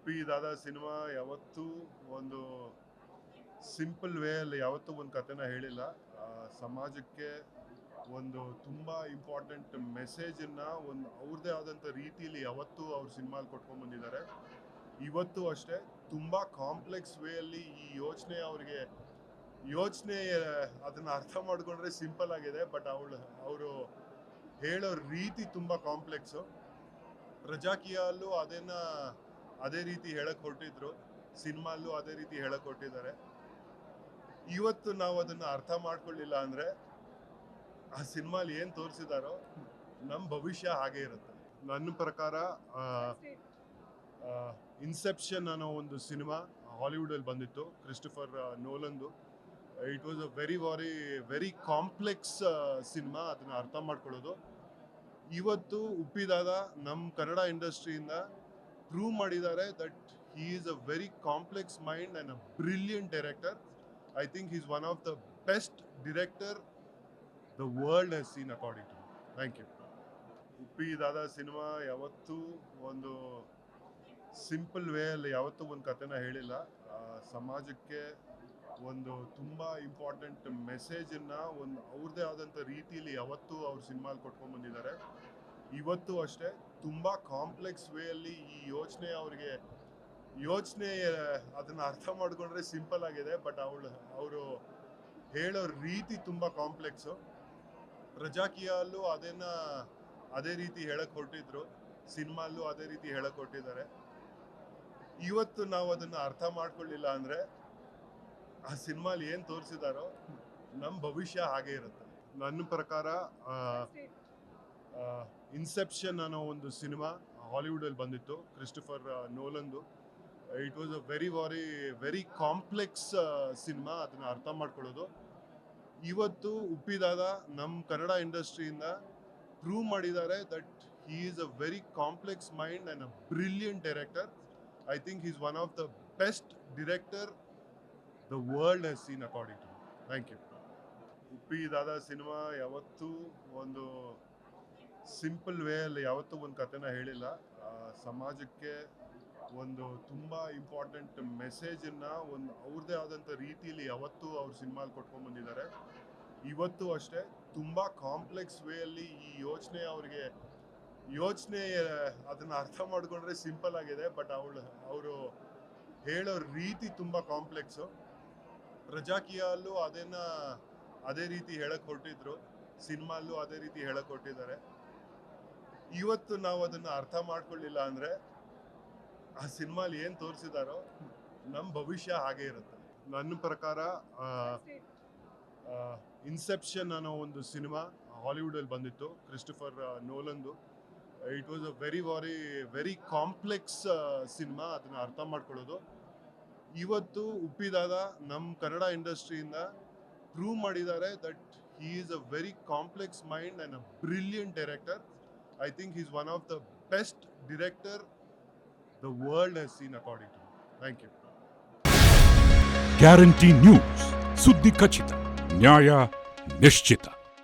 ಉಪ್ಪಿ ದಾದಾ cinema ಯಾವತ್ತೂ ಒಂದು simple ವೇಯಲ್ಲಿ ಯಾವತ್ತೂ ಒಂದು ಕಥೆನ ಹೇಳಿಲ್ಲ. ಸಮಾಜಕ್ಕೆ ಒಂದು ತುಂಬ ಇಂಪಾರ್ಟೆಂಟ್ ಮೆಸೇಜನ್ನು ಒಂದು ಅವ್ರದ್ದೇ ಆದಂಥ ರೀತಿಯಲ್ಲಿ ಯಾವತ್ತೂ ಅವ್ರ ಸಿನಿಮಾಲಿ ಕೊಟ್ಕೊಂಡು ಬಂದಿದ್ದಾರೆ. ಇವತ್ತು ಅಷ್ಟೇ ತುಂಬ ಕಾಂಪ್ಲೆಕ್ಸ್ ವೇಯಲ್ಲಿ ಈ ಯೋಚನೆ ಅದನ್ನು ಅರ್ಥ ಮಾಡಿಕೊಂಡ್ರೆ ಸಿಂಪಲ್ ಆಗಿದೆ, ಬಟ್ ಅವರು ಹೇಳೋ ರೀತಿ ತುಂಬ ಕಾಂಪ್ಲೆಕ್ಸು. ಪ್ರಜಾಕೀಯಲ್ಲೂ ಅದೇ ರೀತಿ ಹೇಳಕ್ ಹೊರಟಿದ್ರು, ಸಿನಿಮಾಲ್ಲೂ ಅದೇ ರೀತಿ ಹೇಳಕ್ ಹೊರಟಿದ್ದಾರೆ. ಇವತ್ತು ನಾವು ಅದನ್ನ ಅರ್ಥ ಮಾಡ್ಕೊಳ್ಳಿಲ್ಲ ಅಂದ್ರೆ ಆ ಸಿನಿಮಾಲಿ ಏನ್ ತೋರಿಸಿದಾರೋ ನಮ್ಮ ಭವಿಷ್ಯ ಹಾಗೆ ಇರುತ್ತೆ. ನನ್ನ ಪ್ರಕಾರ ಇನ್ಸೆಪ್ಷನ್ ಅನ್ನೋ ಒಂದು ಸಿನಿಮಾ ಹಾಲಿವುಡ್ ಅಲ್ಲಿ ಬಂದಿತ್ತು, ಕ್ರಿಸ್ಟೋಫರ್ ನೋಲನ್ದು. It was a very complex cinema. ಅದನ್ನ ಅರ್ಥ ಮಾಡ್ಕೊಳ್ಳೋದು ಇವತ್ತು ಉಪ್ಪಿದಾದ ನಮ್ಮ ಕನ್ನಡ ಇಂಡಸ್ಟ್ರಿಯಿಂದ ಪ್ರೂವ್ ಮಾಡಿದ್ದಾರೆ that he is a very complex mind and a brilliant director. I think he is one of the best director the world has seen according to. Thank you. Uppidada cinema ಯಾವತ್ತೂ ಒಂದು simple ವೇಯಲ್ಲಿ ಯಾವತ್ತೂ ಒಂದು ಕಥೆನ ಹೇಳಿಲ್ಲ. ಸಮಾಜಕ್ಕೆ ಒಂದು ತುಂಬ ಇಂಪಾರ್ಟೆಂಟ್ ಮೆಸೇಜನ್ನು ಒಂದು ಅವ್ರದ್ದೇ ಆದಂಥ ರೀತಿಯಲ್ಲಿ ಯಾವತ್ತೂ ಅವ್ರ ಸಿನಿಮಾಲಿ ಕೊಟ್ಕೊಂಡು ಬಂದಿದ್ದಾರೆ. ಇವತ್ತು ಅಷ್ಟೇ ತುಂಬ ಕಾಂಪ್ಲೆಕ್ಸ್ ವೇಯಲ್ಲಿ ಈ ಯೋಚನೆ ಅದನ್ನು ಅರ್ಥ ಮಾಡಿಕೊಂಡ್ರೆ ಸಿಂಪಲ್ ಆಗಿದೆ, ಬಟ್ ಅವರು ಹೇಳೋ ರೀತಿ ತುಂಬ ಕಾಂಪ್ಲೆಕ್ಸು. ಪ್ರಜಾಕೀಯಲ್ಲೂ ಅದೇ ರೀತಿ ಹೇಳಕ್ ಹೊರಟಿದ್ರು, ಸಿನಿಮಾಲ್ಲೂ ಅದೇ ರೀತಿ ಹೇಳಕ್ ಹೊರಟಿದ್ದಾರೆ. ಇವತ್ತು ನಾವು ಅದನ್ನ ಅರ್ಥ ಮಾಡ್ಕೊಳ್ಳಿಲ್ಲ ಅಂದ್ರೆ ಆ ಸಿನಿಮಾಲಿ ಏನ್ ತೋರಿಸಿದಾರೋ ನಮ್ಮ ಭವಿಷ್ಯ ಹಾಗೆ ಇರುತ್ತೆ. ನನ್ನ ಪ್ರಕಾರ ಇನ್ಸೆಪ್ಷನ್ ಅನ್ನೋ ಒಂದು ಸಿನಿಮಾ ಹಾಲಿವುಡ್ ಅಲ್ಲಿ ಬಂದಿತ್ತು, ಕ್ರಿಸ್ಟೋಫರ್ ನೋಲನ್ದು. It was a very complex cinema. ಅದನ್ನ ಅರ್ಥ ಮಾಡ್ಕೊಳ್ಳೋದು ಇವತ್ತು ಉಪ್ಪಿದಾದ ನಮ್ಮ ಕನ್ನಡ ಇಂಡಸ್ಟ್ರಿಯಿಂದ ಪ್ರೂವ್ ಮಾಡಿದ್ದಾರೆ that he is a very complex mind and a brilliant director. I think he is one of the best director the world has seen according to. Thank you. Uppidada cinema ಯಾವತ್ತೂ ಒಂದು simple ವೇಯಲ್ಲಿ ಯಾವತ್ತೂ ಒಂದು ಕಥೆನ ಹೇಳಿಲ್ಲ. ಸಮಾಜಕ್ಕೆ ಒಂದು ತುಂಬ ಇಂಪಾರ್ಟೆಂಟ್ ಮೆಸೇಜನ್ನು ಒಂದು ಅವ್ರದ್ದೇ ಆದಂಥ ರೀತಿಯಲ್ಲಿ ಯಾವತ್ತೂ ಅವ್ರ ಸಿನಿಮಾಲಿ ಕೊಟ್ಕೊಂಡು ಬಂದಿದ್ದಾರೆ. ಇವತ್ತು ಅಷ್ಟೇ ತುಂಬ ಕಾಂಪ್ಲೆಕ್ಸ್ ವೇಯಲ್ಲಿ ಈ ಯೋಚನೆ ಅದನ್ನು ಅರ್ಥ ಮಾಡಿಕೊಂಡ್ರೆ ಸಿಂಪಲ್ ಆಗಿದೆ, ಬಟ್ ಅವರು ಹೇಳೋ ರೀತಿ ತುಂಬ ಕಾಂಪ್ಲೆಕ್ಸು. ಪ್ರಜಾಕೀಯಲ್ಲೂ ಅದೇ ರೀತಿ ಹೇಳಕ್ ಹೊರಟಿದ್ರು, ಸಿನಿಮಾಲ್ಲೂ ಅದೇ ರೀತಿ ಹೇಳಕ್ ಹೊರಟಿದ್ದಾರೆ. ಇವತ್ತು ನಾವು ಅದನ್ನ ಅರ್ಥ ಮಾಡ್ಕೊಳ್ಳಿಲ್ಲ ಅಂದ್ರೆ ಆ ಸಿನಿಮಾಲಿ ಏನ್ ತೋರಿಸಿದಾರೋ ನಮ್ಮ ಭವಿಷ್ಯ ಹಾಗೆ ಇರುತ್ತೆ. ನನ್ನ ಪ್ರಕಾರ ಇನ್ಸೆಪ್ಷನ್ ಅನ್ನೋ ಒಂದು ಸಿನಿಮಾ ಹಾಲಿವುಡ್ ಅಲ್ಲಿ ಬಂದಿತ್ತು, ಕ್ರಿಸ್ಟೋಫರ್ ನೋಲನ್ದು. It was a very complex cinema. ಅದನ್ನ ಅರ್ಥ ಮಾಡ್ಕೊಳ್ಳೋದು ಇವತ್ತು ಉಪ್ಪಿದಾದ ನಮ್ಮ ಕನ್ನಡ ಇಂಡಸ್ಟ್ರಿಯಿಂದ ಪ್ರೂವ್ ಮಾಡಿದ್ದಾರೆ that he is a very complex mind and a brilliant director. I think he is one of the best director the world has seen according to. Thank you. Guarantee news, ಸುದ್ದಿ ಖಚಿತ, ನ್ಯಾಯ ನಿಶ್ಚಿತ.